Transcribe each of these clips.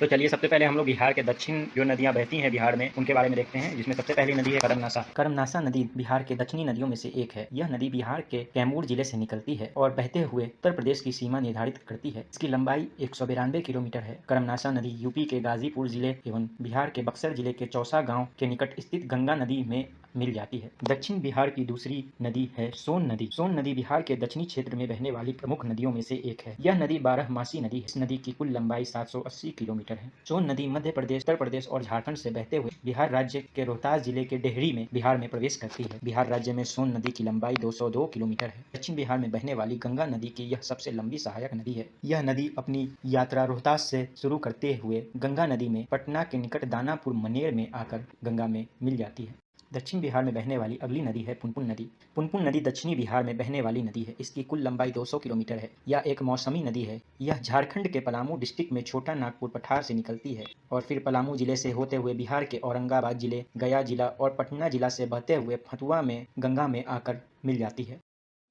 तो चलिए सबसे पहले हम लोग बिहार के दक्षिण जो नदियाँ बहती हैं बिहार में उनके बारे में देखते हैं, जिसमें सबसे पहली नदी है करमनासा। करमनासा नदी बिहार के दक्षिणी नदियों में से एक है। यह नदी बिहार के कैमूर जिले से निकलती है और बहते हुए उत्तर प्रदेश की सीमा निर्धारित करती है। इसकी लंबाई 192 किलोमीटर है। करमनासा नदी यूपी के गाजीपुर जिले एवं बिहार के बक्सर जिले के चौसा गाँव के निकट स्थित गंगा नदी में मिल जाती है। दक्षिण बिहार की दूसरी नदी है सोन नदी। सोन नदी बिहार के दक्षिणी क्षेत्र में बहने वाली प्रमुख नदियों में से एक है। यह नदी 12मासी नदी है। इस नदी की कुल लंबाई 780 किलोमीटर है। सोन नदी मध्य प्रदेश, उत्तर प्रदेश और झारखंड से बहते हुए बिहार राज्य के रोहतास जिले के डेहरी में बिहार में प्रवेश करती है। बिहार राज्य में सोन नदी की लंबाई 202 किलोमीटर है। दक्षिण बिहार में बहने वाली गंगा नदी की यह सबसे लंबी सहायक नदी है। यह नदी अपनी यात्रा रोहतास से शुरू करते हुए गंगा नदी में पटना के निकट दानापुर मनेर में आकर गंगा में मिल जाती है। दक्षिण बिहार में बहने वाली अगली नदी है पुनपुन नदी। पुनपुन नदी दक्षिणी बिहार में बहने वाली नदी है। इसकी कुल लंबाई 200 किलोमीटर है। यह एक मौसमी नदी है। यह झारखंड के पलामू डिस्ट्रिक्ट में छोटा नागपुर पठार से निकलती है और फिर पलामू जिले से होते हुए बिहार के औरंगाबाद जिले, गया जिला और पटना जिला से बहते हुए फतुआ में गंगा में आकर मिल जाती है।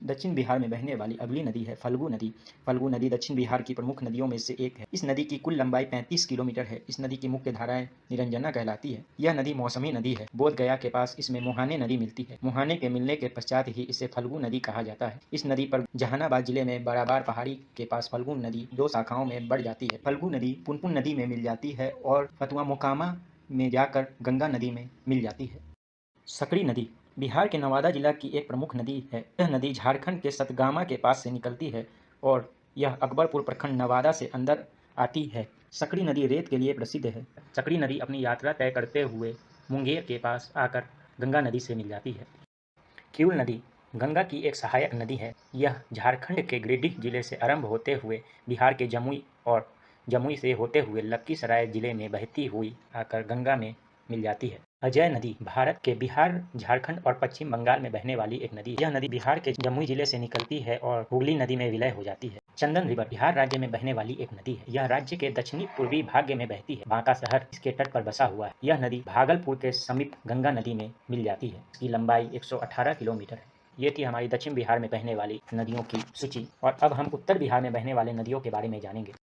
दक्षिण बिहार में बहने वाली अगली नदी है फल्गु नदी। फल्गु नदी दक्षिण बिहार की प्रमुख नदियों में से एक है। इस नदी की कुल लंबाई 35 किलोमीटर है। इस नदी की मुख्य धाराएं निरंजना कहलाती है। यह नदी मौसमी नदी है। बोध गया के पास इसमें मुहाने नदी मिलती है। मुहाने के मिलने के पश्चात ही इसे फल्गु नदी कहा जाता है। इस नदी पर जहानाबाद जिले में बराबार पहाड़ी के पास फल्गु नदी 2 शाखाओं में बढ़ जाती है। फल्गु नदी पुनपुन नदी में मिल जाती है और फतुआ मोकामा में जाकर गंगा नदी में मिल जाती है। सकड़ी नदी बिहार के नवादा जिला की एक प्रमुख नदी है। यह नदी झारखंड के सतगामा के पास से निकलती है और यह अकबरपुर प्रखंड नवादा से अंदर आती है। सकड़ी नदी रेत के लिए प्रसिद्ध है। सकड़ी नदी अपनी यात्रा तय करते हुए मुंगेर के पास आकर गंगा नदी से मिल जाती है। किउल नदी गंगा की एक सहायक नदी है। यह झारखंड के गिरिडीह जिले से आरंभ होते हुए बिहार के जमुई और जमुई से होते हुए लखीसराय जिले में बहती हुई आकर गंगा में मिल जाती है। अजय नदी भारत के बिहार, झारखंड और पश्चिम बंगाल में बहने वाली एक नदी है। यह नदी बिहार के जमुई जिले से निकलती है और हुगली नदी में विलय हो जाती है। चंदन रिवर बिहार राज्य में बहने वाली एक नदी है। यह राज्य के दक्षिणी पूर्वी भाग में बहती है। बांका शहर इसके तट पर बसा हुआ है। यह नदी भागलपुर के समीप गंगा नदी में मिल जाती है। इसकी लंबाई 118 किलोमीटर है। ये थी हमारी दक्षिण बिहार में बहने वाली नदियों की सूची और अब हम उत्तर बिहार में बहने वाले नदियों के बारे में जानेंगे।